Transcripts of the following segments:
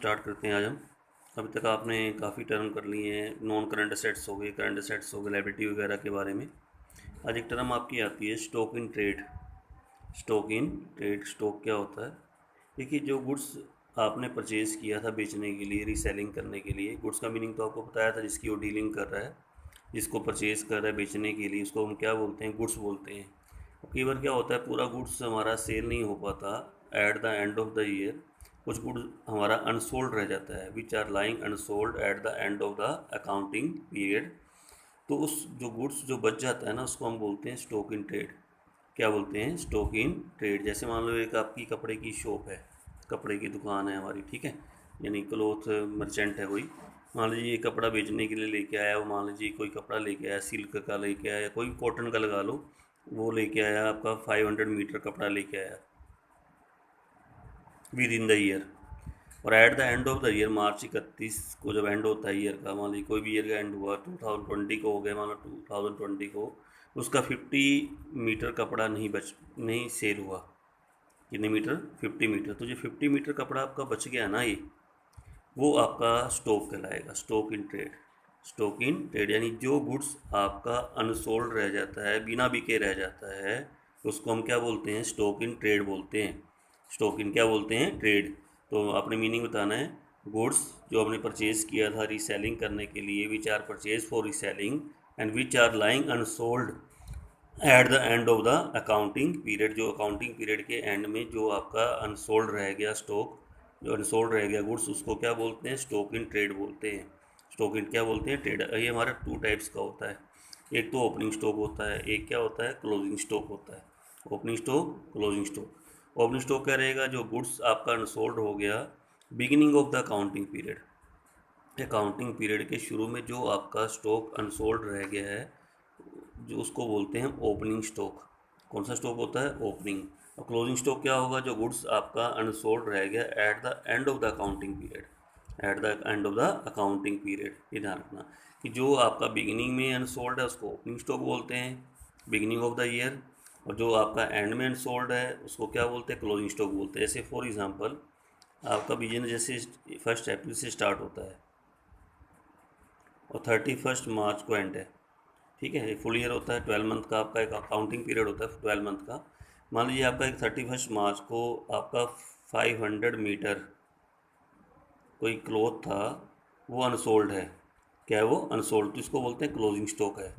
Start करते हैं आज हम। अभी तक आपने काफ़ी टर्म कर लिए हैं, नॉन करंट असेट्स हो गए, करंट असेट्स हो गए, लायबिलिटी वगैरह के बारे में। आज एक टर्म आपकी आती है stock in trade. Stock in trade, stock क्या होता है? देखिए, जो गुड्स आपने परचेज़ किया था बेचने के लिए, रीसेलिंग करने के लिए, गुड्स का मीनिंग तो आपको बताया था, जिसकी वो डीलिंग कर रहा है, जिसको परचेज़ कर रहा है बेचने के लिए, उसको हम क्या बोलते हैं? गुड्स बोलते हैं। और कई बार क्या होता है, पूरा गुड्स हमारा सेल नहीं हो पाता at the end of the year, कुछ गुड्स हमारा अनसोल्ड रह जाता है, which are lying unsold at the end of the accounting period. तो उस जो गुड्स जो बच जाता है ना, उसको हम बोलते हैं स्टॉक इन ट्रेड। क्या बोलते हैं? Stock in trade. जैसे मान लो एक आपकी कपड़े की शॉप है, कपड़े की दुकान है हमारी, ठीक है, यानी क्लोथ मर्चेंट है कोई। मान लीजिए ये कपड़ा बेचने के लिए लेके आया, वो मान लीजिए कोई कपड़ा लेके आया, सिल्क का लेके आया, कोई कॉटन का लगा लो, वो लेके आया आपका 500 मीटर कपड़ा लेके आया विद इन द ईयर। और at the end of the year, March 31 को जब एंड होता है ईयर का, मान लीजिए कोई भी ईयर का एंड हुआ, 2020 को हो गया, मान लो 2020 को, उसका 50 मीटर कपड़ा नहीं सेल हुआ। कितने मीटर? 50 मीटर। तो जो 50 मीटर कपड़ा आपका बच गया ना, ये वो आपका स्टॉक कहलाएगा, stock in trade. Stock in trade यानी जो गुड्स आपका अनसोल्ड रह जाता है, बिना बिके रह जाता है, उसको हम क्या बोलते हैं? स्टॉक इन ट्रेड बोलते हैं। स्टॉक इन क्या बोलते हैं? ट्रेड। तो आपने मीनिंग बताना है। गुड्स जो आपने परचेज किया था रीसेलिंग करने के लिए, which are purchase for reselling and which are lying unsold at the end of the accounting period, जो अकाउंटिंग पीरियड के एंड में जो आपका अनसोल्ड रह गया स्टॉक, जो अनसोल्ड रह गया गुड्स, उसको क्या बोलते हैं? स्टॉक इन ट्रेड बोलते हैं। स्टॉक इन क्या बोलते हैं? ट्रेड। ये हमारा टू टाइप्स का होता है। एक तो ओपनिंग स्टॉक होता है, एक क्या होता है? क्लोजिंग स्टॉक होता है। Opening stock, closing stock. Opening stock क्या रहेगा? जो गुड्स आपका अनसोल्ड हो गया beginning of the accounting period, accounting period के शुरू में जो आपका स्टॉक अनसोल्ड रह गया है, जो उसको बोलते हैं ओपनिंग स्टॉक। कौन सा स्टॉक होता है? ओपनिंग। और क्लोजिंग स्टॉक क्या होगा? जो गुड्स आपका अनसोल्ड रह गया eight the end of the accounting period, eight the end of the accounting period. ये ध्यान रखना कि जो आपका बिगिनिंग में अनसोल्ड है उसको ओपनिंग स्टॉक बोलते हैं, बिगिनिंग ऑफ द ईयर। और जो आपका एंड में अनसोल्ड है उसको क्या बोलते हैं? क्लोजिंग स्टॉक बोलते हैं। जैसे फॉर एग्जांपल, आपका बिजनेस जैसे 1 अप्रैल से स्टार्ट होता है और 31 मार्च को एंड है, ठीक है। एक फुल ईयर होता है, 12 मंथ का आपका एक अकाउंटिंग पीरियड होता है 12 मंथ का। मान लीजिए आपका एक 31 मार्च को आपका 500 मीटर कोई क्लॉथ था, वो अनसोल्ड है। क्या है वो? अनसोल्ड। तो इसको बोलते हैं क्लोजिंग स्टॉक है,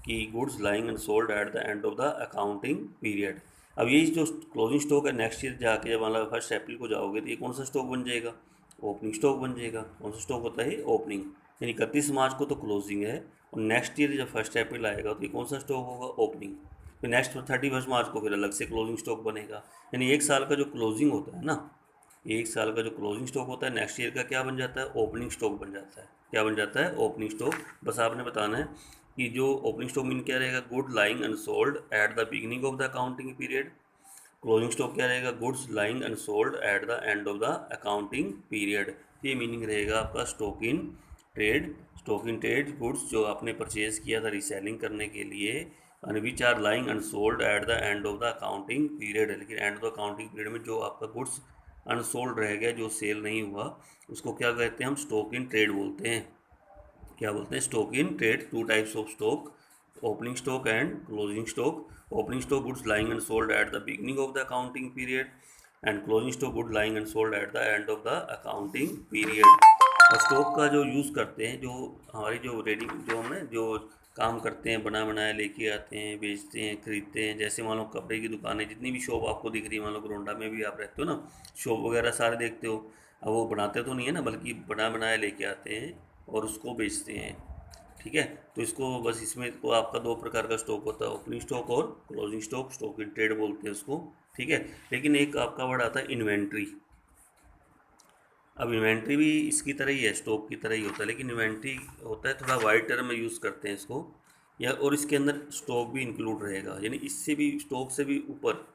कि goods lying unsold at the end of the accounting period. अब यही जो क्लोजिंग स्टॉक है, नेक्स्ट ईयर जाके जब मतलब 1 अप्रैल को जाओगे तो ये कौन सा स्टॉक बन जाएगा? ओपनिंग स्टॉक बन जाएगा। कौन सा स्टॉक होता है? ओपनिंग। यानी 31 मार्च को तो क्लोजिंग है, और नेक्स्ट ईयर जब 1 अप्रैल आएगा तो ये कौन सा स्टॉक होगा? ओपनिंग। फिर नेक्स्ट 31 मार्च को फिर अलग से क्लोजिंग स्टॉक बनेगा। यानी एक साल का जो क्लोजिंग होता है ना, एक साल का जो क्लोजिंग स्टॉक होता है, नेक्स्ट ईयर का क्या बन जाता है? ओपनिंग स्टॉक बन जाता है। क्या बन जाता है? Opening stock. बस आपने बताना है कि जो ओपनिंग स्टॉक मीन क्या रहेगा? Good lying unsold at the beginning of the accounting period. Closing stock क्या रहेगा? Goods lying unsold at the end of the accounting period. ये मीनिंग रहेगा आपका stock in trade. Stock in trade, goods जो आपने purchase किया था reselling करने के लिए, and which are lying unsold at the end of the accounting period. लेकिन end of the accounting period में जो आपका गुड्स अनसोल्ड रह गया, जो सेल नहीं हुआ, उसको क्या कहते हैं? हम स्टॉक इन ट्रेड बोलते हैं। क्या बोलते हैं? Stock in trade. Two types of stock, opening stock and closing stock. Opening stock, goods lying and sold at the beginning of the accounting period, and closing stock, good lying and sold at the end of the accounting period. और stock का जो use करते हैं, जो हमारी जो ready जो हमें जो काम करते हैं, बना बनाया लेके आते हैं, बेचते हैं, खरीदते हैं। जैसे मान लो कपड़े की दुकानें, जितनी भी शॉप आपको दिख रही है, मान लो गोंडा में भी आप रहते हो ना, शॉप वगैरह सारे देखते हो। अब वो बनाते तो नहीं है ना, बल्कि बना बनाया लेके आते हैं और उसको बेचते हैं, ठीक है। तो इसको बस, इसमें तो आपका दो प्रकार का स्टॉक होता है, ओपनिंग स्टॉक और closing stock. Stock in trade बोलते हैं उसको, ठीक है। लेकिन एक आपका वर्ड आता है इन्वेंट्री। अब इन्वेंट्री भी इसकी तरह ही है, स्टॉक की तरह ही होता है, लेकिन इन्वेंट्री होता है थोड़ा वाइड टर्म में यूज़ करते हैं इसको, या और इसके अंदर स्टॉक भी इंक्लूड रहेगा, यानी इससे भी, स्टॉक से भी ऊपर,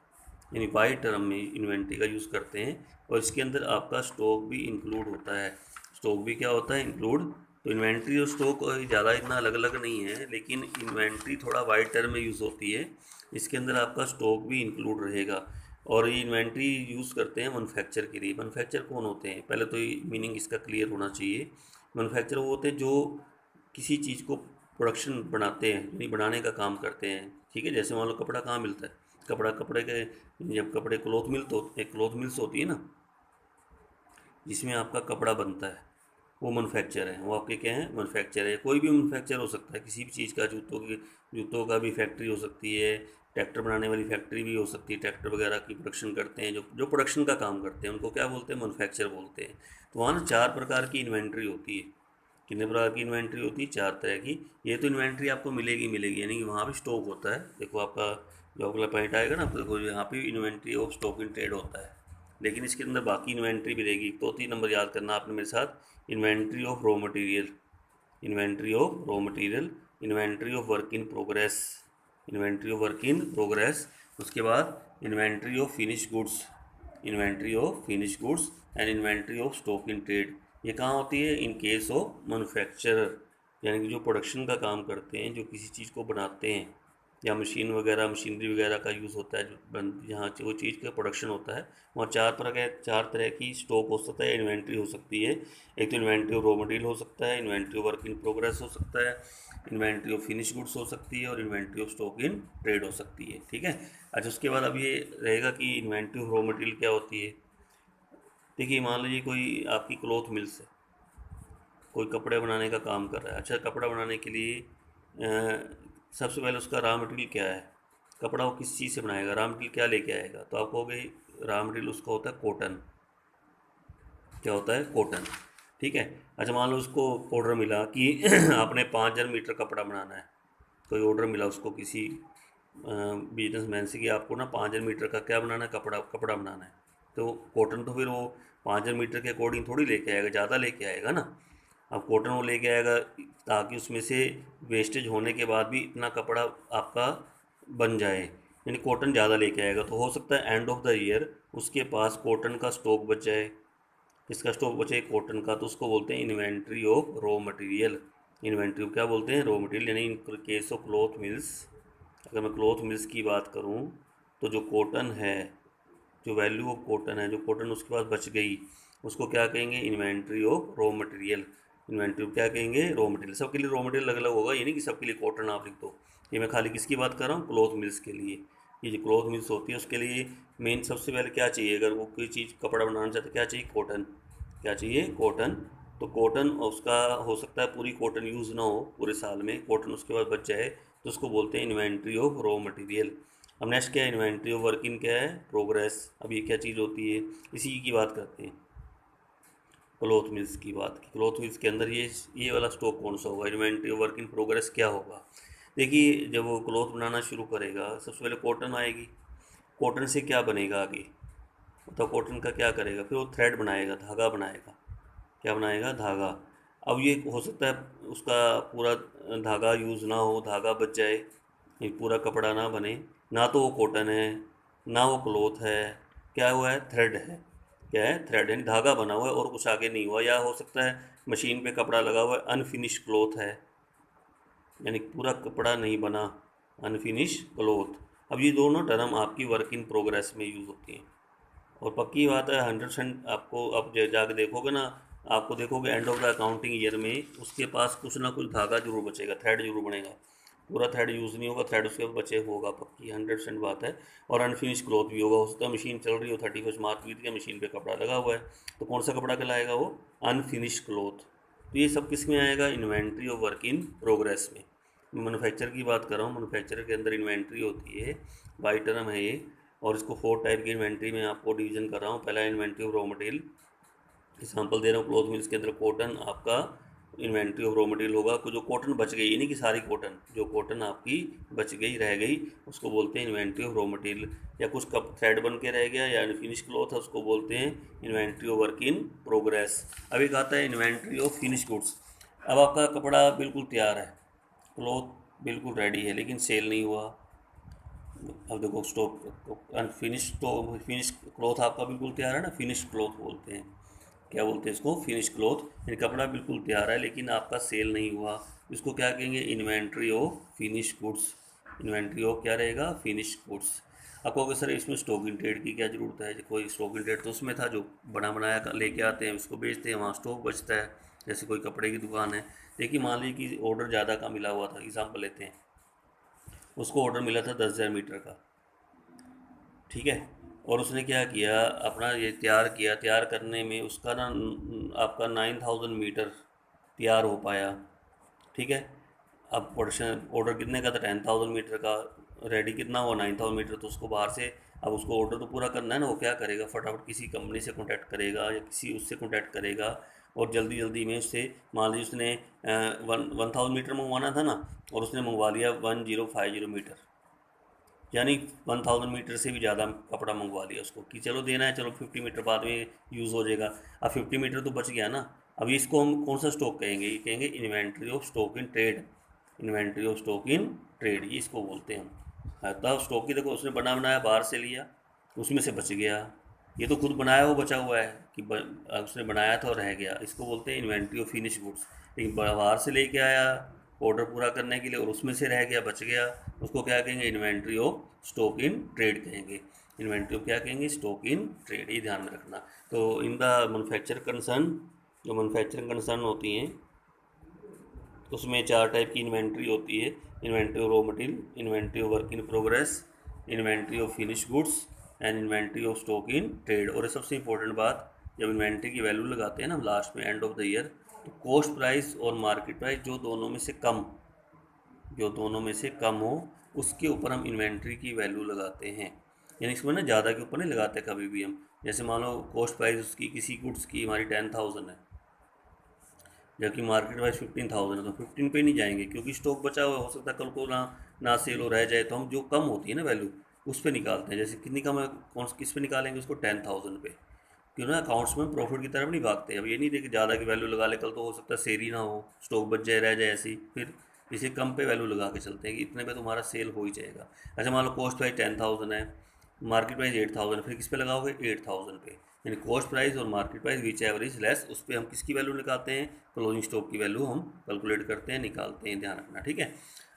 यानी वाइड टर्म में इन्वेंट्री का यूज़ करते हैं, और इसके अंदर आपका स्टॉक भी इंक्लूड होता है। स्टॉक भी क्या होता है? इंक्लूड। तो इन्वेंट्री और स्टॉक ज़्यादा इतना अलग अलग नहीं है, लेकिन इन्वेंट्री थोड़ा वाइड टर्म में यूज़ होती है, इसके अंदर आपका स्टॉक भी इंक्लूड रहेगा। और ये इन्वेंट्री यूज़ करते हैं मैन्युफैक्चर के लिए। मैन्युफैक्चर कौन होते हैं, पहले तो ये मीनिंग इसका क्लियर होना चाहिए। मैन्युफैक्चर वो होते हैं जो किसी चीज़ को प्रोडक्शन बनाते हैं, यानी बनाने का काम करते हैं। ठीक है, जैसे मान लो कपड़ा कहाँ मिलता है, कपड़े के, जब कपड़े क्लॉथ मिल्स होती है ना, जिसमें आपका कपड़ा बनता है, वो मैन्युफैक्चर है। वो आपके क्या है, मैन्युफैक्चर है। कोई भी मैन्युफैक्चर हो सकता है किसी भी चीज़ का, जूतों का भी फैक्ट्री हो सकती है, ट्रैक्टर बनाने वाली फैक्ट्री भी हो सकती है, ट्रैक्टर वगैरह की प्रोडक्शन करते हैं, जो प्रोडक्शन का काम करते हैं उनको क्या बोलते हैं, मैन्युफैक्चर बोलते हैं। तो वहाँ ना 4 प्रकार की इन्वेंट्री होती है। कितने प्रकार की इन्वेंट्री होती है, 4 तरह की। ये तो इन्वेंट्री आपको मिलेगी, यानी कि वहाँ भी स्टॉक होता है। देखो आपका जो अगला पॉइंट आएगा ना, तो देखो यहाँ पे inventory of stock in trade होता है, लेकिन इसके अंदर बाकी इन्वेंट्री भी रहेगी। तो 3 नंबर याद करना आपने मेरे साथ, inventory of raw material, inventory of raw material, inventory of work in progress, inventory of work in progress. उसके बाद inventory of finish goods, inventory of finish goods and inventory of stock in trade. ये कहाँ होती है, in case of manufacturer, यानी कि जो production का काम करते हैं, जो किसी चीज़ को बनाते हैं, या मशीनरी वगैरह का यूज़ होता है, जहाँ वो चीज़ का प्रोडक्शन होता है, वहाँ 4 तरह की स्टॉक हो सकता है, इन्वेंट्री हो सकती है। एक तो इन्वेंट्री ऑफ रॉ मटेरियल हो सकता है, inventory of work in progress हो सकता है, इन्वेंट्री ऑफ फिनिश गुड्स हो सकती है, और inventory of stock in trade हो सकती है। ठीक है। अच्छा, उसके बाद अब ये रहेगा कि इन्वेंट्री ऑफ रॉ मटेरियल क्या होती है। देखिए, मान लीजिए कोई आपकी क्लॉथ मिल्स है, कोई कपड़े बनाने का काम कर रहा है। अच्छा, कपड़ा बनाने के लिए सबसे पहले उसका रॉ मटेरियल क्या है, कपड़ा वो किस चीज़ से बनाएगा, रॉ मटेरियल क्या लेके आएगा, तो आप कहोगे रॉ मटेरियल उसका होता है कॉटन। क्या होता है, कॉटन। ठीक है। अच्छा, मान लो उसको ऑर्डर मिला कि आपने 5,000 मीटर कपड़ा बनाना है। कोई ऑर्डर मिला उसको किसी बिजनेसमैन से कि आपको ना 5,000 मीटर का क्या बनाना है, कपड़ा बनाना है। तो कॉटन तो फिर वो 5,000 मीटर के अकॉर्डिंग थोड़ी लेके आएगा, ज़्यादा लेके आएगा ना। अब कॉटन वो लेके आएगा ताकि उसमें से वेस्टेज होने के बाद भी इतना कपड़ा आपका बन जाए, यानी कॉटन ज़्यादा लेके आएगा। तो हो सकता है एंड ऑफ द ईयर उसके पास कॉटन का स्टॉक बच जाए। किसका स्टॉक बचे, कॉटन का, तो उसको बोलते हैं inventory of raw material. Inventory of क्या बोलते हैं, रॉ मटेरियल। यानी in case of cloth mills, अगर मैं क्लॉथ मिल्स की बात करूं, तो जो कॉटन है, जो वैल्यू ऑफ कॉटन है, जो कॉटन उसके पास बच गई, उसको क्या कहेंगे, inventory of raw material. Inventory of क्या कहेंगे, रॉ मटेरियल। सबके लिए रॉ मटेरियल अलग अलग होगा, ये नहीं कि सबके लिए कॉटन आप लिख दो। ये मैं खाली किसकी बात कर रहा हूँ, क्लॉथ मिल्स के लिए। ये जो क्लॉथ मिल्स होती है उसके लिए मेन सबसे पहले क्या चाहिए, अगर वो कोई चीज़ कपड़ा बनाना चाहते क्या चाहिए, कॉटन। क्या चाहिए, कॉटन। तो कॉटन उसका हो सकता है पूरी कॉटन यूज़ ना हो पूरे साल में, कॉटन उसके बाद बच जाए, तो उसको बोलते हैं इन्वेंट्री ऑफ रॉ मटेरियल। अब नेक्स्ट क्या है, इन्वेंट्री ऑफ वर्क इन क्या है, प्रोग्रेस। अब ये क्या चीज़ होती है, इसी की बात करते हैं, क्लॉथ मिल्स की बात की। क्लॉथ मिल्स के अंदर ये वाला स्टॉक कौन सा होगा, inventory of work in progress क्या होगा। देखिए, जब वो क्लॉथ बनाना शुरू करेगा, सबसे पहले कॉटन आएगी। कॉटन से क्या बनेगा आगे, तो कॉटन का क्या करेगा, फिर वो थ्रेड बनाएगा, धागा बनाएगा। क्या बनाएगा, धागा। अब ये हो सकता है उसका पूरा धागा यूज़ ना हो, धागा बच जाए, ये पूरा कपड़ा ना बने, ना तो वो कॉटन है ना वो क्लॉथ है, क्या हुआ है, थ्रेड है। क्या है, थ्रेड है, धागा बना हुआ है और कुछ आगे नहीं हुआ। या हो सकता है मशीन पे कपड़ा लगा हुआ है, अनफिनिश क्लॉथ है, यानी पूरा कपड़ा नहीं बना, अनफिनिश क्लॉथ। अब ये दोनों टर्म आपकी वर्क इन प्रोग्रेस में यूज़ होती हैं। और पक्की बात है, 100% आपको अब जाके देखोगे ना, आपको देखोगे and of the accounting year में उसके पास कुछ ना कुछ धागा जरूर बचेगा, थ्रेड जरूर बनेगा। पूरा थ्रेड यूज़ नहीं होगा, थ्रेड उसके बचे होगा, पक्की 100% बात है। और अनफिनिश क्लॉथ भी होगा, हो सकता है मशीन चल रही हो, 31 मार्च बीत गया, मशीन पे कपड़ा लगा हुआ है, तो कौन सा कपड़ा कहलाएगा वो, अनफिनिश क्लॉथ। तो ये सब किस में आएगा, inventory of work in progress में। मैन्युफैक्चर की बात कर रहा हूँ, मैन्युफैक्चर के अंदर इन्वेंट्री होती है, बाई टर्म है ये। और इसको 4 टाइप की इन्वेंट्री में आपको डिवीजन कर रहा हूँ। पहला inventory of raw material, example दे रहा हूँ, क्लॉथ मिल्स के अंदर कॉटन आपका इन्वेंट्री ऑफ रॉ मटेरियल होगा। जो कॉटन बच गई, यानी कि सारी कॉटन, जो कॉटन आपकी बच गई, रह गई, उसको बोलते हैं इन्वेंट्री ऑफ रॉ मटेरियल। या कुछ कप थ्रेड बन के रह गया या अनफिनिश क्लॉथ है, उसको बोलते हैं inventory of work in progress. अब एक आता है इन्वेंट्री ऑफ फिनिश गुड्स। अब आपका कपड़ा बिल्कुल तैयार है, क्लॉथ बिल्कुल रेडी है, लेकिन सेल नहीं हुआ। अब देखो स्टॉक अनफिनिश, तो फिनिश क्लॉथ आपका बिल्कुल तैयार है ना, फिनिश क्लॉथ बोलते हैं। क्या बोलते हैं इसको, फिनिश क्लॉथ। यानी कपड़ा बिल्कुल तैयार है लेकिन आपका सेल नहीं हुआ, इसको क्या कहेंगे, inventory of finish goods. Inventory of क्या रहेगा, फिनिश गुड्स। आपको अगर सर इसमें स्टॉक इन ट्रेड की क्या ज़रूरत है, कोई स्टॉक इन ट्रेड तो उसमें था जो बना बनाया लेके आते हैं उसको बेचते हैं, वहाँ स्टॉक बचता है। जैसे कोई कपड़े की दुकान है, देखिए मान लीजिए कि ऑर्डर ज़्यादा का मिला हुआ था, एग्जाम्पल लेते हैं, उसको ऑर्डर मिला था 10,000 मीटर का, ठीक है। और उसने क्या किया, अपना ये तैयार किया, तैयार करने में उसका ना आपका 9,000 मीटर तैयार हो पाया, ठीक है। अब प्रोडक्शन ऑर्डर कितने का था, 10,000 मीटर का, रेडी कितना हुआ 9,000 मीटर, तो उसको बाहर से, अब उसको ऑर्डर तो पूरा करना है ना, वो क्या करेगा, फटाफट किसी कंपनी से कॉन्टैक्ट करेगा या किसी उससे कॉन्टैक्ट करेगा, और जल्दी जल्दी में उससे, मान लीजिए उसने 1,000 मीटर मंगवाना था ना, और उसने मंगवा लिया 1,050 मीटर, यानी 1,000 मीटर से भी ज़्यादा कपड़ा मंगवा लिया उसको, कि चलो देना है, चलो 50 मीटर बाद में यूज़ हो जाएगा। अब 50 मीटर तो बच गया ना। अब इसको हम कौन सा स्टॉक कहेंगे, ये कहेंगे inventory of stock in trade. Inventory of stock in trade, ये इसको बोलते हैं हम। तब स्टॉक की देखो, उसने बना बनाया बाहर से लिया, उसमें से बच गया, ये तो खुद बनाया हुआ बचा हुआ है कि उसने बनाया था और रह गया, इसको बोलते हैं इन्वेंट्री ऑफ फिनिश गुड्स। लेकिन बाहर से लेके आया ऑर्डर पूरा करने के लिए और उसमें से रह गया, बच गया, उसको क्या कहेंगे, inventory of stock in trade कहेंगे। इन्वेंट्री ऑफ क्या कहेंगे, स्टॉक इन ट्रेड, ये ध्यान में रखना। तो इन द मैन्युफैक्चर कंसर्न, जो मैन्युफैक्चरिंग कंसर्न होती हैं उसमें 4 टाइप की इन्वेंट्री होती है। Inventory of raw material, inventory of work in progress, inventory of finish goods and inventory of stock in trade. और सबसे इंपॉर्टेंट बात, जब इन्वेंट्री की वैल्यू लगाते हैं ना लास्ट में एंड ऑफ द ईयर, तो कॉस्ट प्राइस और मार्केट प्राइस जो दोनों में से कम, जो दोनों में से कम हो, उसके ऊपर हम इन्वेंट्री की वैल्यू लगाते हैं। यानी इसमें ना ज़्यादा के ऊपर नहीं लगाते कभी भी हम। जैसे मान लो कॉस्ट प्राइस उसकी किसी गुड्स की हमारी 10,000 है, जबकि मार्केट वाइज 15,000 है, तो 15 पे नहीं जाएंगे क्योंकि स्टॉक बचा हुआ, हो सकता है कल को ना सेल हो रह जाए, तो हम जो कम होती है ना वैल्यू, उस पर निकालते हैं। जैसे कितनी कम है, कौन किस पे निकालेंगे उसको, 10,000 पे। क्यों ना अकाउंट्स में प्रॉफिट की तरफ नहीं भागते। अब ये नहीं देखिए ज़्यादा की वैल्यू लगा ले, कल तो हो सकता है सेल ही ना हो, स्टॉक बच जाए रह जाए ऐसे ही, फिर इसे कम पे वैल्यू लगा के चलते हैं कि इतने पे तुम्हारा सेल हो ही जाएगा। अच्छा मान लो कॉस्ट प्राइस 10,000 है, मार्केट प्राइस 8,000, फिर किस पे लगाओगे, 8,000 पे। यानी कॉस्ट प्राइस और market price which average less, उस पर हम किसकी वैल्यू निकालते हैं, क्लोजिंग स्टॉक की वैल्यू हम कैलकुलेट करते हैं, निकालते हैं, ध्यान रखना, ठीक है।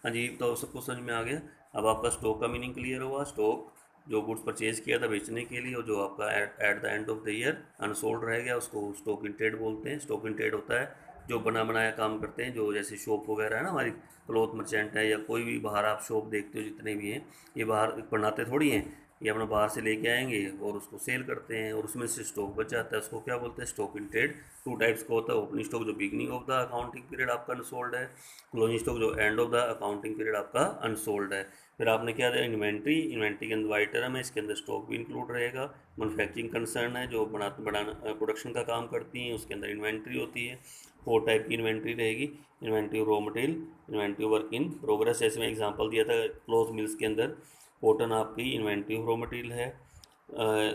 हाँ जी, तो सबको समझ में आ गया। अब आपका स्टॉक का मीनिंग क्लियर हुआ। स्टॉक जो गुड्स परचेज किया था बेचने के लिए और जो आपका eight the end of the year unsold रह गया, उसको स्टॉक इन ट्रेड बोलते हैं। स्टॉक इन ट्रेड होता है जो बना बनाया काम करते हैं, जो जैसे शॉप वगैरह है ना हमारी, क्लॉथ मर्चेंट है या कोई भी बाहर आप शॉप देखते हो जितने भी हैं, ये बाहर बनाते थोड़ी हैं, ये अपना बाहर से लेके आएंगे और उसको सेल करते हैं और उसमें से स्टॉक बच जाता है, उसको क्या बोलते हैं, स्टॉक इन ट्रेड। 2 टाइप्स का होता है, ओपनिंग स्टॉक जो beginning of the accounting period आपका अनसोल्ड है, क्लोजिंग स्टॉक जो and of the accounting period आपका अनसोल्ड है। फिर आपने क्या दिया, इन्वेंट्री, इन्वेंट्री के अंदर वाइट टर्म है, इसके अंदर स्टॉक भी इंक्लूड रहेगा। मैन्युफैक्चरिंग कंसर्न है, जो बनाना प्रोडक्शन का काम करती हैं, उसके अंदर इन्वेंट्री होती है। 4 टाइप की इन्वेंट्री रहेगी, inventory raw material, inventory work in progress, जैसे मैं एग्जांपल दिया था क्लॉथ मिल्स के अंदर, कॉटन आपकी इन्वेंट्री रॉ मटेरियल है,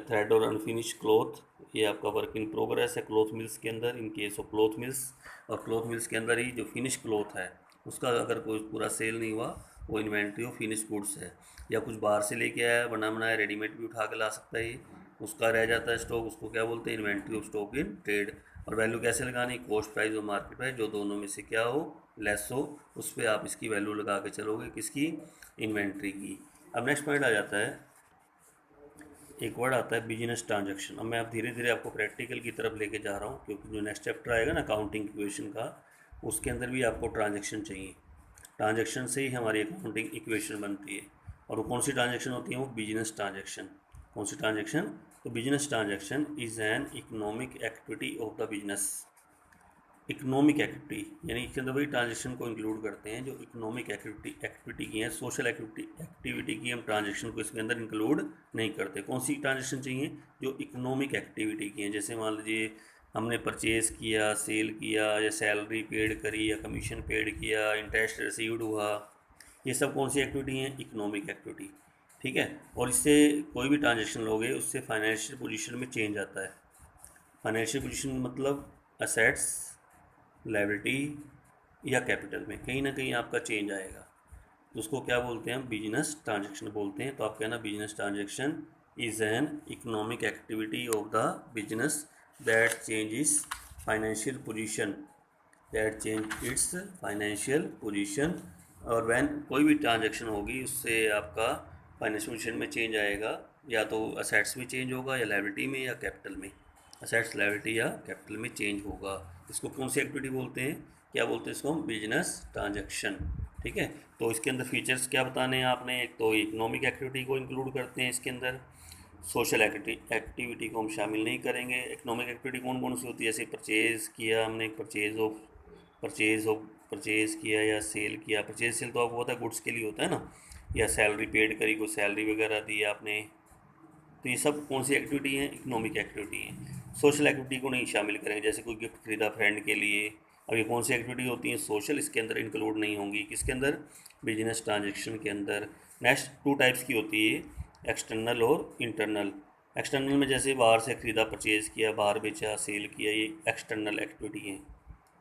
थ्रेड और अनफिनिश क्लॉथ ये आपका वर्क इन प्रोग्रेस है क्लॉथ मिल्स के अंदर, in case of cloth mills. और क्लॉथ मिल्स के अंदर ही जो फिनिश क्लॉथ है उसका अगर कोई पूरा सेल नहीं हुआ, वो इन्वेंट्री ऑफ फिनिश गुड्स है। या कुछ बाहर से लेके आया बना बनाया, रेडीमेड भी उठा के ला सकता है, ये उसका रह जाता है स्टॉक, उसको क्या बोलते हैं, inventory of stock in trade. और वैल्यू कैसे लगानी, कॉस्ट प्राइस और मार्केट प्राइस जो दोनों में से क्या हो, लेस हो, उस पर आप इसकी वैल्यू लगा के चलोगे, किसकी, इन्वेंट्री की। अब नेक्स्ट पॉइंट आ जाता है, एक वर्ड आता है बिजनेस ट्रांजैक्शन। अब मैं अब धीरे धीरे आपको प्रैक्टिकल की तरफ लेके जा रहा हूँ, क्योंकि जो नेक्स्ट चैप्टर आएगा ना अकाउंटिंग इक्वेशन का, उसके अंदर भी आपको ट्रांजैक्शन चाहिए। ट्रांजैक्शन से ही हमारी अकाउंटिंग इक्वेशन बनती है। और वो कौन सी ट्रांजैक्शन होती है, वो बिजनेस ट्रांजैक्शन। कौन सी ट्रांजैक्शन, तो business transaction is an economic activity of the business. Economic activity यानी इसके अंदर वही ट्रांजेक्शन को इंक्लूड करते हैं जो इकोनॉमिक एक्टिविटी की हैं, सोशल एक्टिविटी की हम ट्रांजेक्शन को इसके अंदर इंक्लूड नहीं करते। कौन सी ट्रांजेक्शन चाहिए, जो इकोनॉमिक एक्टिविटी की हैं। जैसे मान लीजिए हमने परचेज़ किया, सेल किया, या सैलरी पेड करी, या कमीशन पेड किया, इंटरेस्ट रिसीव्ड हुआ, ये सब कौन सी एक्टिविटी हैं, इकोनॉमिक एक्टिविटी, ठीक है। और इससे कोई भी ट्रांजेक्शन लोगे उससे फाइनेंशियल पोजीशन में चेंज आता है। फाइनेंशियल पोजीशन मतलब असेट्स, लायबिलिटी या कैपिटल में कहीं ना कहीं आपका चेंज आएगा, तो उसको क्या बोलते हैं हम, बिजनेस ट्रांजैक्शन बोलते हैं। तो आप कहना business transaction is an economic activity of the business that changes financial position, that change it's financial position. और वैन कोई भी ट्रांजैक्शन होगी उससे आपका फाइनेंशियल पोजीशन में चेंज आएगा, या तो असेट्स में चेंज होगा या लायबिलिटी में या कैपिटल में, असेट्स लायबिलिटी या कैपिटल में चेंज होगा। इसको कौन सी एक्टिविटी बोलते हैं, क्या बोलते हैं इसको हम, बिजनेस ट्रांजैक्शन। ठीक है, तो इसके अंदर फीचर्स क्या बताने हैं आपने, एक तो इकोनॉमिक एक्टिविटी को इंक्लूड करते हैं इसके अंदर, सोशल एक्टिविटी को हम शामिल नहीं करेंगे। इकोनॉमिक एक्टिविटी कौन कौन सी होती है, जैसे परचेज़ किया हमने, परचेज़ किया या सेल किया। परचेज सेल तो आपको पता है गुड्स के लिए होता है ना, या सैलरी पेड करी, कोई सैलरी वगैरह दी आपने, तो ये सब कौन सी एक्टिविटी है, इकोनॉमिक एक्टिविटी है। सोशल एक्टिविटी को नहीं शामिल करेंगे, जैसे कोई गिफ्ट खरीदा फ्रेंड के लिए। अब ये कौन सी एक्टिविटी होती है, सोशल, इसके अंदर इंक्लूड नहीं होंगी, किसके अंदर, बिजनेस ट्रांजेक्शन के अंदर। नेक्स्ट 2 टाइप्स की होती है, एक्सटर्नल और इंटरनल। एक्सटर्नल में जैसे बाहर से ख़रीदा, परचेज़ किया, बाहर बेचा, सेल किया, ये एक्सटर्नल एक्टिविटी है,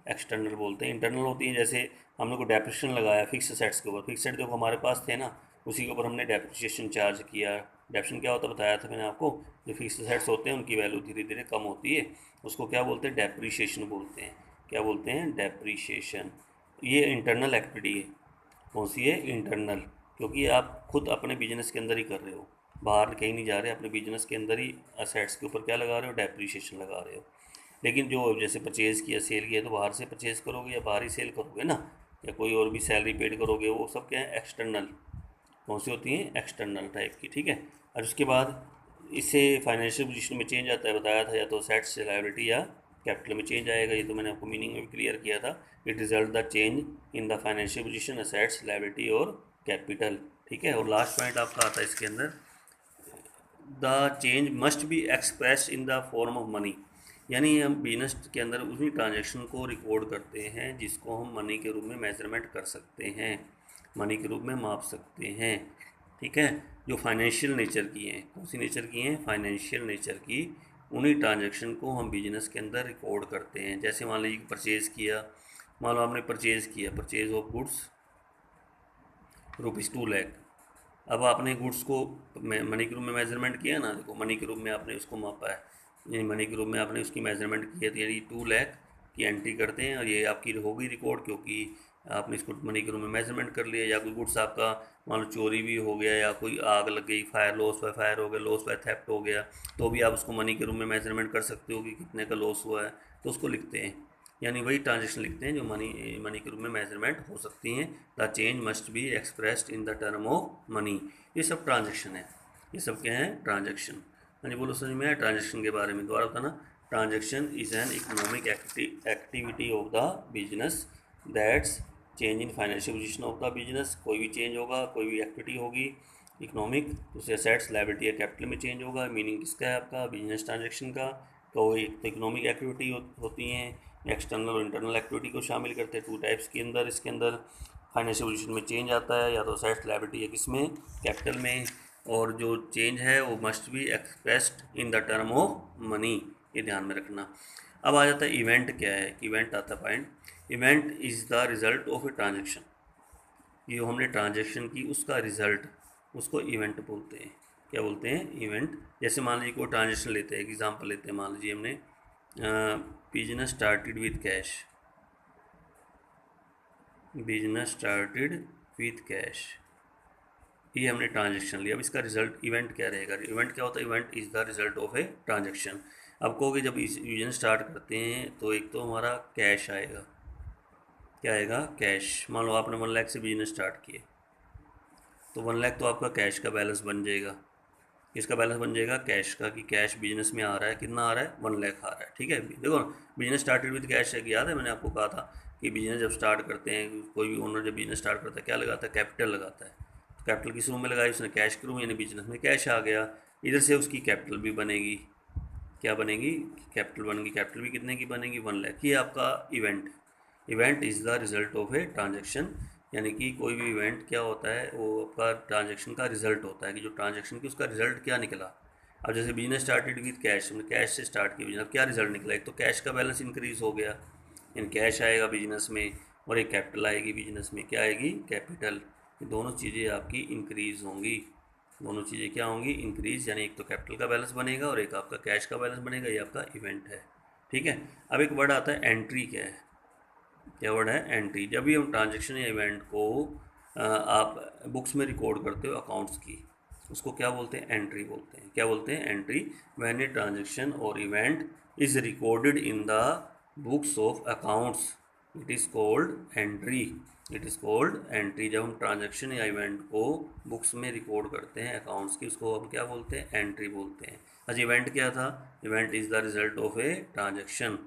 एक्सटर्नल बोलते हैं। इंटरनल होती है जैसे हमने को डेप्रिसिएशन लगाया फिक्स एसेट्स के ऊपर, फिक्स एसेट जो हमारे पास थे ना, उसी के ऊपर हमने डेप्रिसिएशन चार्ज किया। डेप्रिसिएशन क्या होता है बताया था मैंने आपको, जो फिक्स एसेट्स होते हैं उनकी वैल्यू धीरे धीरे कम होती है, उसको क्या बोलते हैं, डेप्रिसिएशन बोलते हैं। क्या बोलते हैं, डेप्रिसिएशन। ये इंटरनल एक्टिविटी है। कौन सी है, इंटरनल, क्योंकि आप खुद अपने बिजनेस के अंदर ही कर रहे हो, बाहर कहीं नहीं जा रहे, अपने बिजनेस के अंदर ही असेट्स के ऊपर क्या लगा रहे हो, डेप्रिसिएशन लगा रहे हो। लेकिन जो जैसे परचेज़ किया, सेल किया, तो बाहर से परचेज़ करोगे या बाहर ही सेल करोगे ना, या कोई और भी सैलरी पेड करोगे, वो सब क्या है, एक्सटर्नल। कौन सी होती हैं, एक्सटर्नल टाइप की। ठीक है, और उसके बाद इससे फाइनेंशियल पोजीशन में चेंज आता है, बताया था, या तो असेट्स से लायबिलिटी या कैपिटल में चेंज आएगा, ये तो मैंने आपको मीनिंग में भी क्लियर किया था। It result the change in the financial position, assets, liability और कैपिटल। ठीक है, और लास्ट पॉइंट आपका आता है इसके अंदर, the change must be express in the form of money. यानी हम बिजनेस के अंदर उसी ट्रांजैक्शन को रिकॉर्ड करते हैं जिसको हम मनी के रूप में मेजरमेंट कर सकते हैं, मनी के रूप में माप सकते हैं। ठीक है, जो फाइनेंशियल नेचर की हैं, कौन सी नेचर की हैं, फाइनेंशियल नेचर की, उन्हीं ट्रांजैक्शन को हम बिजनेस के अंदर रिकॉर्ड करते हैं। जैसे मान लीजिए परचेज़ किया, मान लो आपने परचेज़ किया, परचेज ऑफ गुड्स ₹2 लाख। अब आपने गुड्स को मनी के रूप में मेजरमेंट किया ना, देखो मनी के रूप में आपने उसको मापा है, यानी मनी के रूप में आपने उसकी मेजरमेंट की है, तो यानी 2 लाख की एंट्री करते हैं, और ये आपकी होगी रिकॉर्ड, क्योंकि आपने इसको मनी के रूप में मेजरमेंट कर लिया। या कोई गुड्स आपका मान लो चोरी भी हो गया, या कोई आग लग गई, फायर, लॉस बाय फायर हो गया, लॉस बाय थेफ्ट हो गया, तो भी आप उसको मनी के रूप में मेजरमेंट कर सकते हो कि कितने का लॉस हुआ है, तो उसको लिखते हैं। यानी वही ट्रांजेक्शन लिखते हैं जो मनी मनी के रूप में मेजरमेंट हो सकती हैं। The change must be expressed in the term of money. ये सब ट्रांजेक्शन है, ये सब क्या है, ट्रांजेक्शन। यानी बोलो समझ में आया ट्रांजेक्शन के बारे में, दोबारा बताना। Transaction is an economic activity of the business that's change in financial position of the business. कोई भी चेंज होगा, कोई भी एक्टिविटी होगी इकोनॉमिक, तो उससे असेट्स, लायबिलिटी या कैपिटल में चेंज होगा। मीनिंग किसका है आपका, बिजनेस ट्रांजेक्शन का। तो एक तो इकोनॉमिक एक्टिविटी होती हैं, एक्सटर्नल और इंटरनल एक्टिविटी को शामिल करते हैं 2 टाइप्स के अंदर। इसके अंदर फाइनेंशियल पोजीशन में चेंज आता है, या तो असेट्स, लायबिलिटी या किस में, कैपिटल में, और जो चेंज है वो must be expressed in the term of money, ये ध्यान में रखना। अब आ जाता है इवेंट क्या है, इवेंट आता है point. Event is the result of a transaction, ये जो हमने ट्रांजेक्शन की उसका रिजल्ट, उसको इवेंट बोलते हैं। क्या बोलते हैं, इवेंट। जैसे मान लीजिए कोई ट्रांजेक्शन लेते हैं, एग्जांपल लेते हैं, मान लीजिए हमने business started with cash, business started with cash, ये हमने ट्रांजेक्शन लिया। अब इसका रिजल्ट इवेंट क्या रहेगा, इवेंट क्या होता है, event is the result of a transaction. अब कहोगे जब इस बिजनेस स्टार्ट करते हैं तो एक तो हमारा कैश आएगा, क्या आएगा, कैश। मान लो आपने 1 लाख से बिजनेस स्टार्ट किए, तो 1 लाख तो आपका कैश का बैलेंस बन जाएगा। किसका बैलेंस बन जाएगा, कैश का, कि कैश बिजनेस में आ रहा है, कितना आ रहा है, 1 लाख आ रहा है। ठीक है, देखो बिजनेस स्टार्टेड विद कैश है, याद है मैंने आपको कहा था कि बिजनेस जब स्टार्ट करते हैं, कोई भी ओनर जब बिजनेस स्टार्ट करता है क्या लगाता है, कैपिटल लगाता है। तो कैपिटल किस रूम में लगाई उसने, कैश के रूम, यानी बिजनेस में कैश आ गया, इधर से उसकी कैपिटल भी बनेगी। क्या बनेगी, कैपिटल बनेगी। कैपिटल भी कितने की बनेगी, 1 लाख। ये आपका event, event is the result of a transaction. यानी कि कोई भी इवेंट क्या होता है, वो आपका ट्रांजेक्शन का रिजल्ट होता है, कि जो ट्रांजेक्शन की उसका रिजल्ट क्या निकला। अब जैसे बिजनेस स्टार्टेड विद कैश, हमने कैश से स्टार्ट किया बिजनेस, अब क्या रिजल्ट निकला, एक तो कैश का बैलेंस इंक्रीज हो गया, इन कैश आएगा बिजनेस में, और एक कैपिटल आएगी बिजनेस में, क्या आएगी, कैपिटल। ये दोनों चीज़ें आपकी इंक्रीज होंगी, दोनों चीज़ें क्या होंगी, इंक्रीज। यानी एक तो कैपिटल का बैलेंस बनेगा और एक आपका कैश का बैलेंस बनेगा, ये आपका इवेंट है। ठीक है, अब एक वर्ड आता है एंट्री, क्या है, क्या वर्ड है, एंट्री। जब भी हम ट्रांजेक्शन या इवेंट को आप बुक्स में रिकॉर्ड करते हो अकाउंट्स की, उसको क्या बोलते हैं, एंट्री बोलते हैं। क्या बोलते हैं, एंट्री। व्हेन ए ट्रांजेक्शन और event is recorded in the books of accounts it is called entry. It is called entry. जब हम ट्रांजेक्शन या इवेंट को बुक्स में रिकॉर्ड करते हैं अकाउंट्स की, उसको हम क्या बोलते हैं, एंट्री बोलते हैं। अच्छा, इवेंट क्या था, event is the result of a transaction.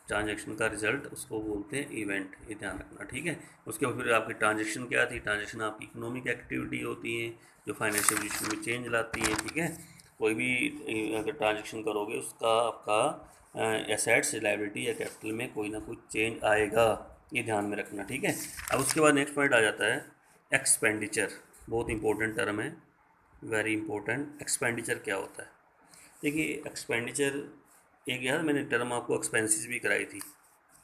Transaction का रिजल्ट उसको बोलते हैं इवेंट, ये ध्यान रखना, ठीक है। उसके बाद फिर आपकी ट्रांजेक्शन क्या थी, ट्रांजेक्शन आपकी इकोनॉमिक एक्टिविटी होती है जो फाइनेंशियल पोजीशन में चेंज लाती है, ठीक है। कोई भी अगर ट्रांजेक्शन करोगे उसका आपका एसेट्स, लायबिलिटी या कैपिटल में कोई ना कोई चेंज आएगा, ये ध्यान में रखना, ठीक है। अब उसके बाद नेक्स्ट पॉइंट आ जाता है एक्सपेंडिचर। बहुत इंपॉर्टेंट टर्म है, वेरी इंपॉर्टेंट। एक्सपेंडिचर क्या होता है, देखिए एक्सपेंडिचर एक, यार मैंने टर्म आपको एक्सपेंसेस भी कराई थी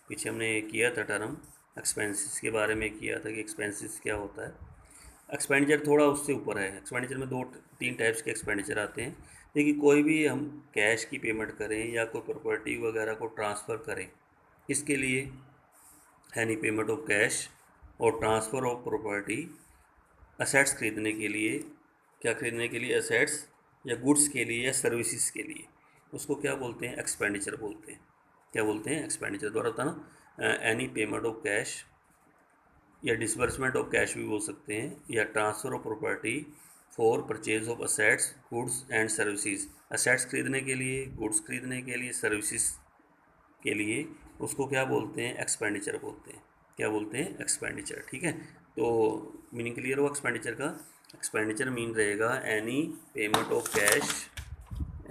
पीछे, हमने किया था टर्म एक्सपेंसेस के बारे में किया था कि एक्सपेंसेस क्या होता है। एक्सपेंडिचर थोड़ा उससे ऊपर है। एक्सपेंडिचर में दो तीन टाइप्स के एक्सपेंडिचर आते हैं। देखिए कोई भी हम कैश की पेमेंट करें या कोई प्रॉपर्टी वगैरह को ट्रांसफ़र करें, किसके लिए, एनी पेमेंट ऑफ कैश और ट्रांसफ़र ऑफ प्रॉपर्टी, असेट्स खरीदने के लिए, क्या खरीदने के लिए, असेट्स या गुड्स के लिए या सर्विसेज के लिए, उसको क्या बोलते हैं, एक्सपेंडिचर बोलते हैं। क्या बोलते हैं, एक्सपेंडिचर। द्वारा बताना, एनी पेमेंट ऑफ कैश या डिसबर्समेंट ऑफ कैश भी बोल सकते हैं, या transfer of property for purchase of assets, goods and services. Assets खरीदने के लिए, गुड्स खरीदने के लिए, सर्विसेज के लिए, उसको क्या बोलते हैं, एक्सपेंडिचर बोलते हैं। क्या बोलते हैं, एक्सपेंडिचर, ठीक है। तो मीनिंग क्लियर हो एक्सपेंडिचर का। एक्सपेंडिचर मीन रहेगा any payment of cash,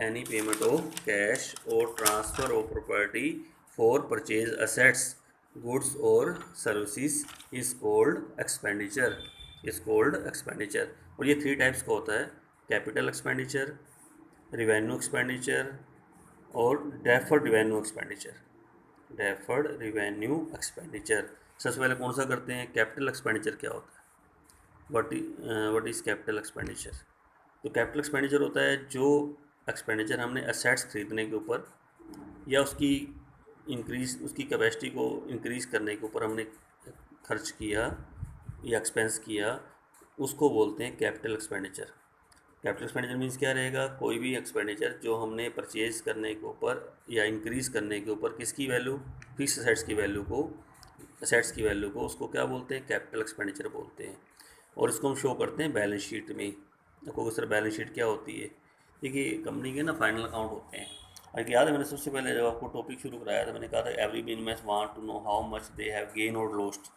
any payment of cash और transfer of property for purchase assets, goods और services is called expenditure, is called expenditure. और ये थ्री टाइप्स का होता है, कैपिटल एक्सपेंडिचर, रिवेन्यू एक्सपेंडिचर और deferred revenue expenditure. Deferred revenue expenditure. सबसे पहले कौन सा करते हैं, कैपिटल एक्सपेंडिचर क्या होता है, व्हाट इज़ कैपिटल एक्सपेंडिचर। तो कैपिटल एक्सपेंडिचर होता है जो एक्सपेंडिचर हमने असेट्स खरीदने के ऊपर या उसकी इंक्रीज, उसकी कैपेसिटी को इंक्रीज़ करने के ऊपर हमने खर्च किया या एक्सपेंस किया, उसको बोलते हैं capital expenditure. Capital expenditure means क्या रहेगा, कोई भी एक्सपेंडिचर जो हमने परचेज करने के ऊपर या इंक्रीज़ करने के ऊपर, किसकी वैल्यू, फिक्स असेट्स की वैल्यू को, असेट्स की वैल्यू को, उसको क्या बोलते हैं, कैपिटल एक्सपेंडिचर बोलते हैं। और इसको हम शो करते हैं बैलेंस शीट में। आपको सर बैलेंस शीट क्या होती है, देखिए कंपनी के ना फाइनल अकाउंट होते हैं। और याद है मैंने सबसे पहले जब आपको टॉपिक शुरू कराया था, मैंने कहा था every business want to know how much they have gain और लॉस्ट,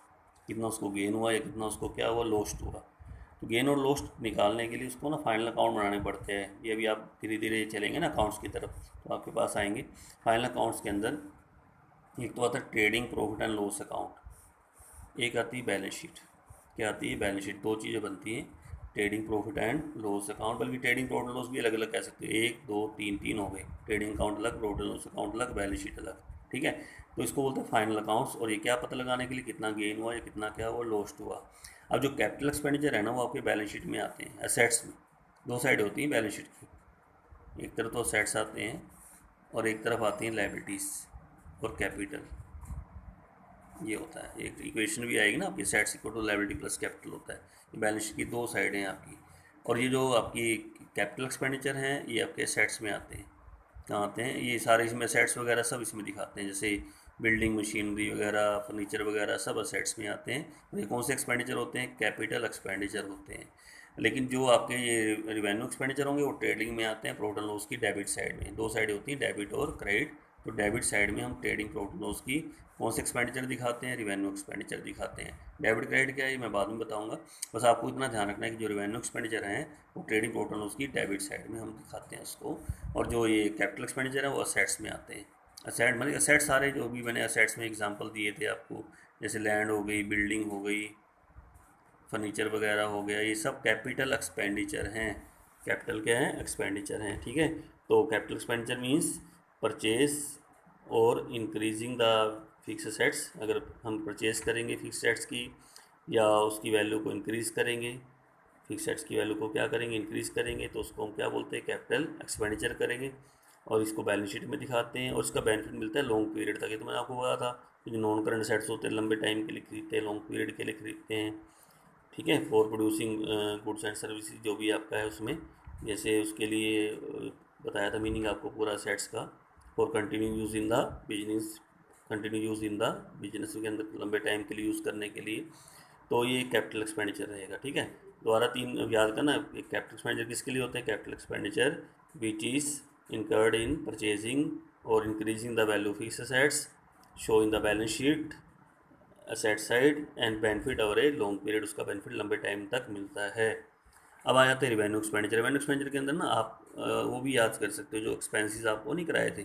कितना उसको गेन हुआ या कितना उसको क्या हुआ, लॉस्ट हुआ। तो गेन और लॉस्ट निकालने के लिए उसको ना फाइनल अकाउंट बनाने पड़ते हैं। ये अभी आप धीरे धीरे चलेंगे ना अकाउंट्स की तरफ तो आपके पास आएंगे। फाइनल अकाउंट्स के अंदर एक तो आता है trading profit and loss account, एक आती है बैलेंस शीट। क्या आती है, बैलेंस शीट। दो चीज़ें बनती हैं, trading profit and loss account. बल्कि ट्रेडिंग प्रॉफिट लॉस भी अलग अलग कह सकते हो, एक दो तीन, तीन हो गए। ट्रेडिंग अकाउंट अलग, प्रॉफिट लॉस अकाउंट अलग, बैलेंस शीट अलग, ठीक है। तो इसको बोलते हैं फाइनल अकाउंट्स। और ये क्या पता लगाने के लिए कितना गेन हुआ या कितना क्या हुआ, लॉस्ट हुआ। अब जो कैपिटल एक्सपेंडिचर है ना, वो आपके बैलेंस शीट में आते हैं, असेट्स में। दो साइड होती हैं बैलेंस शीट की, एक तरफ तो असेट्स आते हैं और एक तरफ आती हैं लाइबिलिटीज़ और कैपिटल। ये होता है, एक इक्वेशन भी आएगी ना आपकी, assets equal to liability plus capital होता है। ये बैलेंस शीट की दो साइड हैं आपकी। और ये जो आपकी कैपिटल एक्सपेंडिचर हैं ये आपके असेट्स में आते हैं। कहाँ आते हैं, ये सारे इसमें असेट्स वगैरह सब इसमें दिखाते हैं, जैसे बिल्डिंग मशीनरी वगैरह, फर्नीचर वगैरह सब असेट्स में आते हैं। और ये कौन से एक्सपेंडिचर होते हैं, कैपिटल एक्सपेंडिचर होते हैं। लेकिन जो आपके ये रिवेन्यू एक्सपेंडिचर होंगे वो ट्रेडिंग में आते हैं, प्रॉफिट एंड लॉस की डेबिट साइड में। दो साइड होती हैं, डेबिट और क्रेडिट। तो डेबिट साइड में हम ट्रेडिंग प्रॉफिट एंड लॉस की कौन से एक्सपेंडिचर दिखाते हैं, रिवेन्यू एक्सपेंडिचर दिखाते हैं। डेबिट क्रेडिट क्या है ये मैं बाद में बताऊंगा। बस आपको इतना ध्यान रखना है कि जो रिवेन्यू एक्सपेंडिचर हैं वो ट्रेडिंग प्रॉफिट एंड लॉस की डेबिट साइड में हम दिखाते हैं उसको। और जो ये कैपिटल एक्सपेंडिचर है वो असेट्स में आते हैं। असेट मतलब असेट सारे जो भी मैंने असेट्स में एग्जांपल दिए थे आपको, जैसे लैंड हो गई, बिल्डिंग हो गई, फर्नीचर वगैरह हो गया, ये सब कैपिटल एक्सपेंडिचर हैं। कैपिटल क्या है, एक्सपेंडिचर हैं, ठीक है। तो कैपिटल एक्सपेंडिचर मीन्स परचेज और इंक्रीजिंग द फिक्स एसेट्स। अगर हम परचेज करेंगे फिक्स एसेट्स की या उसकी वैल्यू को इंक्रीज़ करेंगे, फिक्स एसेट्स की वैल्यू को क्या करेंगे, इंक्रीज़ करेंगे, तो उसको हम क्या बोलते हैं, कैपिटल एक्सपेंडिचर करेंगे। और इसको बैलेंस शीट में दिखाते हैं और इसका बेनिफिट मिलता है लॉन्ग पीरियड तक। ये तो मैंने आपको बताया था कि जो नॉन करंट एसेट्स होते हैं लंबे टाइम के लिए खरीदते हैं, लॉन्ग पीरियड के लिए खरीदते हैं, ठीक है, for producing goods and services जो भी आपका है उसमें, जैसे उसके लिए बताया था मीनिंग आपको पूरा सेट्स का। For continue use in the business, continue use in the business के अंदर लंबे टाइम के लिए यूज़ करने के लिए, तो ये कैपिटल एक्सपेंडिचर रहेगा। ठीक है, दोबारा तीन याद करना, कैपिटल एक्सपेंडिचर किसके लिए होते हैं? Capital expenditure which is incurred in purchasing or increasing the value of fixed assets, show in the balance sheet asset side and benefit over a long period, उसका बेनिफिट लंबे टाइम तक मिलता है। अब आ जाते हैं रिवेन्यू एक्सपेंडिचर। रिवेन्यू एक्सपेंडिचर के अंदर ना आप वो भी याद कर सकते हो, जो एक्सपेंसेस आपको नहीं कराए थे,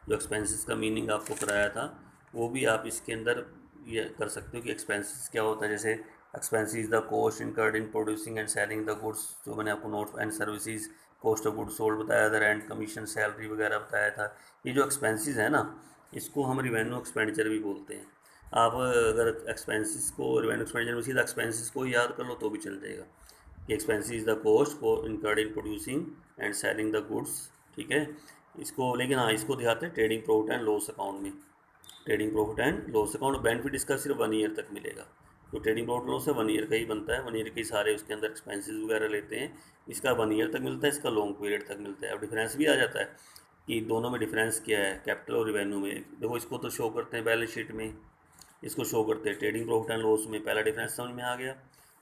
जो एक्सपेंसेस का मीनिंग आपको कराया था, वो भी आप इसके अंदर ये कर सकते हो कि एक्सपेंसेस क्या होता है। जैसे expenses the cost incurred in producing and selling the goods, जो मैंने आपको note and services, cost of goods sold बताया था, रेंट कमीशन सैलरी वगैरह बताया था। ये जो एक्सपेंसेस है ना, इसको हम रिवेन्यू एक्सपेंडिचर भी बोलते हैं। आप अगर एक्सपेंसेस को रिवेन्यू एक्सपेंडिचर में सीधा एक्सपेंसेस को याद कर लो तो भी चल जाएगा कि expenses the cost for incurred in producing and selling the goods. ठीक है, इसको लेकिन हाँ, इसको दिखाते हैं trading profit and loss account में। Trading profit and loss account benefit इसका सिर्फ 1 ईयर तक मिलेगा। तो ट्रेडिंग प्रॉफिट लॉस है 1 ईयर का ही बनता है, 1 ईयर के सारे उसके अंदर एक्सपेंसेस वगैरह लेते हैं। इसका 1 ईयर तक मिलता है, इसका लॉन्ग पीरियड तक मिलता है। अब डिफरेंस भी आ जाता है कि दोनों में डिफरेंस क्या है कैपिटल और रिवेन्यू में। देखो, इसको तो शो करते हैं बैलेंस शीट में, इसको शो करते हैं ट्रेडिंग प्रॉफिट एंड लॉस में। पहला डिफरेंस समझ में आ गया।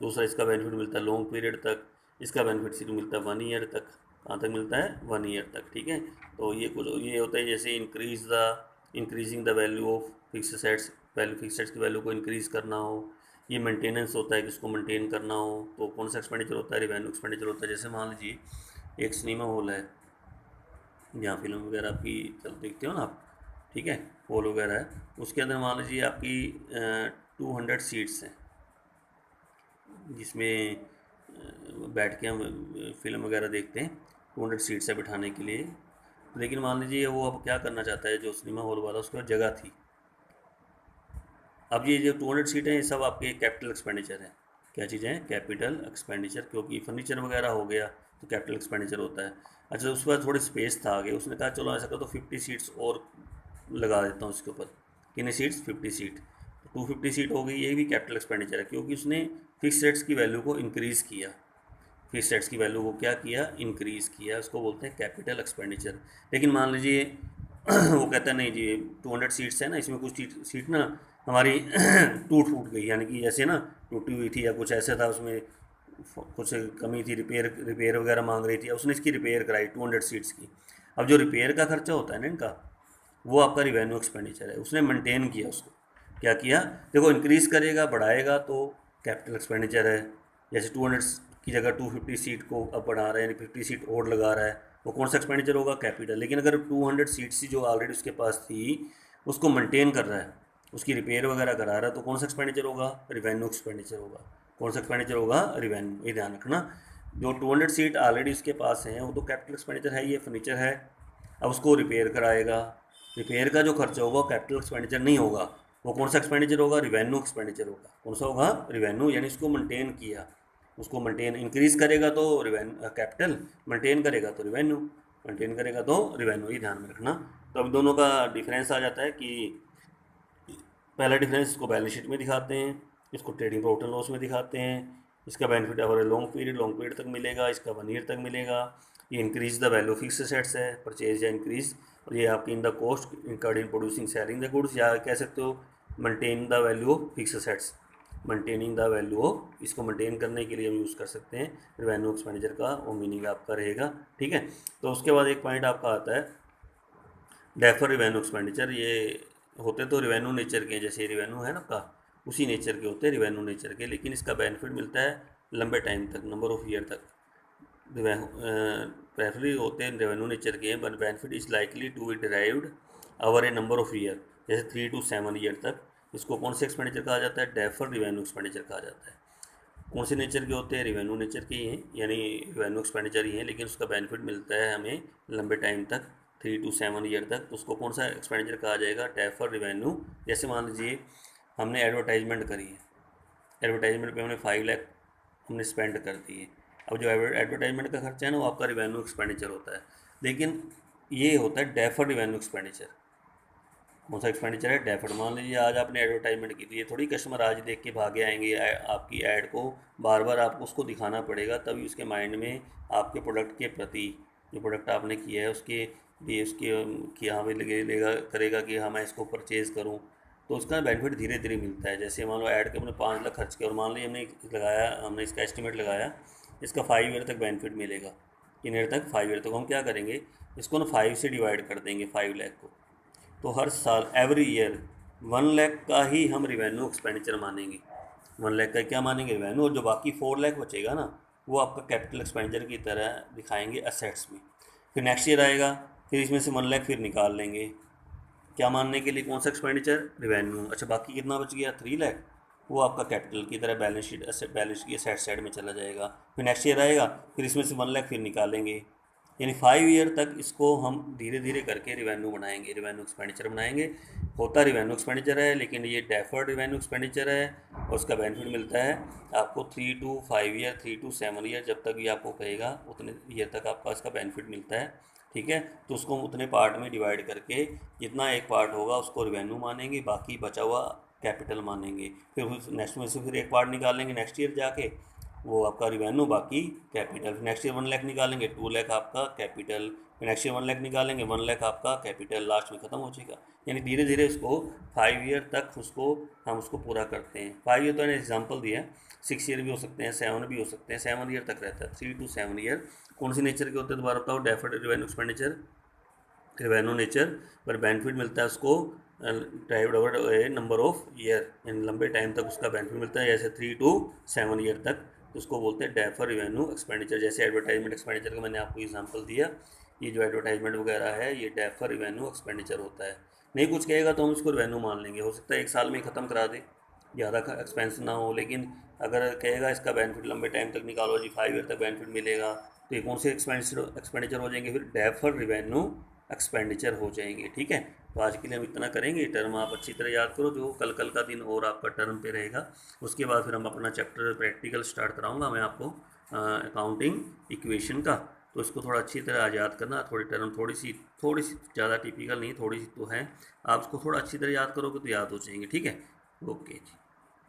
दूसरा, इसका बेनिफिट मिलता है लॉन्ग पीरियड तक, इसका बेनिफिट सिर्फ मिलता है 1 ईयर तक। कहाँ तक मिलता है? 1 ईयर तक। ठीक है, तो ये कुछ ये होता है जैसे increasing the value of fix assets, value fix assets की वैल्यू को इंक्रीज़ करना हो। ये मेंटेनेंस होता है कि इसको मेंटेन करना हो, तो कौन सा एक्सपेंडिचर होता है? रिवेन्यू एक्सपेंडिचर होता है। जैसे मान लीजिए एक सिनेमा हॉल है जहाँ फिल्म वगैरह आपकी चल देखते हो ना आप, ठीक है, हॉल वगैरह है, उसके अंदर मान लीजिए आपकी 200 सीट्स हैं, जिसमें बैठ के हम फिल्म वगैरह देखते हैं। 200 सीट्स है बिठाने के लिए। लेकिन मान लीजिए वो अब क्या करना चाहता है, जो सिनेमा हॉल वाला, उसके पास जगह थी। अब ये जो 200 सीटें हैं, ये सब आपके कैपिटल एक्सपेंडिचर हैं। क्या चीज़ें हैं? कैपिटल एक्सपेंडिचर, क्योंकि फर्नीचर वगैरह हो गया तो कैपिटल एक्सपेंडिचर होता है। अच्छा, उसके बाद थोड़ी स्पेस था आगे, उसने कहा चलो ऐसा करो तो 50 सीट्स और लगा देता हूँ इसके ऊपर। कितनी सीट्स? 50 सीट। तो 250 सीट हो गई, ये भी कैपिटल एक्सपेंडिचर है, क्योंकि उसने फिक्स रेट्स की वैल्यू को इंक्रीज़ किया। फिक्स रेट्स की वैल्यू को क्या किया? इंक्रीज़ किया। उसको बोलते हैं कैपिटल एक्सपेंडिचर। लेकिन मान लीजिए वो कहता है नहीं जी, 200 सीट्स है ना, इसमें कुछ सीट ना हमारी टूट फूट गई, यानी कि जैसे ना टूटी हुई थी या कुछ ऐसा था, उसमें कुछ कमी थी, रिपेयर वगैरह मांग रही थी, उसने इसकी रिपेयर कराई 200 सीट्स की। अब जो रिपेयर का खर्चा होता है ना इनका, वो आपका रिवेन्यू एक्सपेंडिचर है। उसने मेंटेन किया उसको। क्या किया? देखो, इंक्रीज़ करेगा, बढ़ाएगा तो कैपिटल एक्सपेंडिचर है। जैसे 200 की जगह 250 सीट को अब बढ़ा रहा है, यानी 50 सीट और लगा रहा है, वो कौन सा एक्सपेंडिचर होगा? कैपिटल। लेकिन अगर 200 सीट्स जो ऑलरेडी उसके पास थी उसको मेंटेन कर रहा है, उसकी रिपेयर वगैरह करा रहा है, तो कौन सा एक्सपेंडिचर होगा? रिवेन्यू एक्सपेंडिचर होगा। कौन सा एक्सपेंडिचर होगा? रिवेन्यू। ये ध्यान रखना। जो 200 सीट ऑलरेडी उसके पास हैं वो तो कैपिटल एक्सपेंडिचर है, ये फर्नीचर है। अब उसको रिपेयर कराएगा, रिपेयर का जो खर्चा होगा कैपिटल एक्सपेंडिचर नहीं होगा, वो कौन सा एक्सपेंडिचर होगा? रिवेन्यू एक्सपेंडिचर होगा। कौन सा होगा? रिवेन्यू। यानी इसको मेंटेन किया, उसको मेंटेन, इंक्रीज़ करेगा तो रिवेन्यू कैपिटल, मेंटेन करेगा तो रिवेन्यू, मेंटेन करेगा तो रिवेन्यू। ये ध्यान में रखना। तो अब दोनों का डिफरेंस आ जाता है कि पहला डिफरेंस इसको बैलेंस शीट में दिखाते हैं, इसको ट्रेडिंग प्रॉफिट एंड लॉस में दिखाते हैं। इसका बेनिफिट ओवर लॉन्ग पीरियड तक मिलेगा, इसका 1 ईयर तक मिलेगा। ये increase the value fix assets है, परचेज या इंक्रीज। और ये आपकी in the cost incurred in producing selling the goods, या कह सकते हो maintain the value of fix assets, maintaining the value of. इसको मेंटेन करने के लिए हम यूज़ कर सकते हैं रिवेन्यू एक्सपेंडिचर का, वो मीनिंग आपका रहेगा। ठीक है, तो उसके बाद एक पॉइंट आपका आता है डेफर रिवेन्यू एक्सपेंडिचर। ये होते तो रिवेन्यू नेचर के, जैसे रिवेन्यू है ना आपका, उसी नेचर के होते हैं रिवेन्यू नेचर के, लेकिन इसका बेनिफिट मिलता है लंबे टाइम तक, नंबर ऑफ ईयर तक। प्रेफरली होते हैं रिवेन्यू नेचर के, but benefit is likely to be derived over a number of year, जैसे 3 to 7 ईयर तक। इसको कौन से एक्सपेंडिचर कहा जाता है? डेफर रिवेन्यू एक्सपेंडिचर कहा जाता है। कौन से नेचर के होते हैं? रिवेन्यू नेचर के ही हैं, यानी रिवेन्यू एक्सपेंडिचर ही हैं, लेकिन उसका बेनिफिट मिलता है हमें लंबे टाइम तक, 3 to 7 ईयर तक। तो उसको कौन सा एक्सपेंडिचर कहा जाएगा? Defer revenue. जैसे मान लीजिए हमने एडवर्टाइजमेंट करी है, एडवर्टाइजमेंट पे हमने 5 लाख हमने स्पेंड कर दिए। अब जो एडवर्टाइजमेंट का खर्चा है ना, वो आपका रिवेन्यू एक्सपेंडिचर होता है, लेकिन ये होता है डेफर रिवेन्यू एक्सपेंडिचर। कौन सा एक्सपेंडिचर है? डेफर्ड। मान लीजिए आज आपने एडवर्टाइजमेंट की थी, ये थोड़ी कस्टमर आज देख के भागे आएंगे, आपकी ऐड को बार बार आपको उसको दिखाना पड़ेगा, तभी उसके माइंड में आपके प्रोडक्ट के प्रति, जो प्रोडक्ट आपने किया है उसके लिए, उसके कि हाँ भाई लेगा करेगा कि हाँ मैं इसको परचेज़ करूँ, तो उसका बेनिफिट धीरे धीरे मिलता है। जैसे मान लो ऐड के हमने 5 लाख खर्च किया और मान लीजिए हमने इसका एस्टिमेट लगाया, इसका 5 ईयर तक बेनिफिट मिलेगा। किन ईयर तक? 5 ईयर तक। हम क्या करेंगे, इसको ना 5 से डिवाइड कर देंगे, 5 लाख को। तो हर साल एवरी ईयर 1 लाख का ही हम रिवेन्यू एक्सपेंडिचर मानेंगे। 1 लाख का क्या मानेंगे? रिवेन्यू। और जो बाकी 4 लाख बचेगा ना, वो आपका कैपिटल एक्सपेंडिचर की तरह दिखाएंगे असेट्स में। फिर नेक्स्ट ईयर आएगा, फिर इसमें से 1 लाख फिर निकाल लेंगे, क्या मानने के लिए? कौन सा एक्सपेंडिचर? रिवेन्यू। अच्छा, बाकी कितना बच गया? 3 लाख। वो आपका कैपिटल की तरह बैलेंस की असेट साइड में चला जाएगा। फिर नेक्स्ट ईयर आएगा, फिर इसमें से 1 लाख फिर निकालेंगे। यानी 5 ईयर तक इसको हम धीरे धीरे करके रिवेन्यू बनाएंगे, रिवेन्यू एक्सपेंडिचर बनाएंगे। होता रिवेन्यू एक्सपेंडिचर है, लेकिन ये डेफर्ड रिवेन्यू एक्सपेंडिचर है, और उसका बेनिफिट मिलता है आपको 3 to 5 ईयर, 3 to 7 ईयर, जब तक ये आपको कहेगा उतने ईयर तक आपका इसका बेनिफिट मिलता है। ठीक है, तो उसको उतने पार्ट में डिवाइड करके जितना एक पार्ट होगा उसको रिवेन्यू मानेंगे, बाकी बचा हुआ कैपिटल मानेंगे। फिर नेक्स्ट में से फिर एक पार्ट निकालेंगे नेक्स्ट ईयर जाके, वो आपका रिवेन्यू, बाकी कैपिटल। फिर नेक्स्ट ईयर 1 लाख निकालेंगे, 2 लाख आपका कैपिटल। फिर नेक्स्ट ईयर 1 लाख निकालेंगे, 1 लाख आपका कैपिटल, लास्ट में ख़त्म हो जाएगा। यानी धीरे धीरे उसको 5 ईयर तक उसको हम उसको पूरा करते हैं। 5 ईयर तो मैंने एग्जाम्पल दिया है, 6 ईयर भी हो सकते हैं, 7 भी हो सकते हैं, 7 ईयर तक रहता है, 3 to 7 ईयर। कौन सी नेचर के होते हैं दोबारा बताओ? Deferred revenue expenditure, revenue nature. पर बेनिफिट मिलता है उसको type over a number of year, इन लंबे टाइम तक उसका बेनिफिट मिलता है, जैसे 3 to 7 ईयर तक। तो उसको बोलते हैं डेफर रिवेन्यू एक्सपेंडिचर। जैसे एडवर्टाइजमेंट एक्सपेंडिचर का मैंने आपको एग्जांपल दिया, ये जो एडवर्टाइजमेंट वगैरह है ये डेफर रिवेन्यू एक्सपेंडिचर होता है। नहीं कुछ कहेगा तो हम इसको रिवेन्यू मान लेंगे, हो सकता है एक साल में ही ख़त्म करा दे, ज़्यादा एक्सपेंस ना हो। लेकिन अगर कहेगा इसका बेनिफिट लंबे टाइम तक निकालो जी, 5 ईयर तक बेनिफिट मिलेगा, तो ये कौन से एक्सपेंडिचर हो जाएंगे? फिर डेफर रिवेन्यू एक्सपेंडिचर हो जाएंगे। ठीक है, तो आज के लिए हम इतना करेंगे। टर्म आप अच्छी तरह याद करो, जो कल कल का दिन और आपका टर्म पे रहेगा। उसके बाद फिर हम अपना चैप्टर प्रैक्टिकल स्टार्ट कराऊंगा मैं आपको अकाउंटिंग इक्वेशन का। तो इसको थोड़ा अच्छी तरह आज याद करना। थोड़ी टर्म थोड़ी सी ज़्यादा टिपिकल नहीं, थोड़ी सी तो है, आप उसको थोड़ा अच्छी तरह याद करोगे तो याद हो जाएंगे। ठीक है, ओके जी।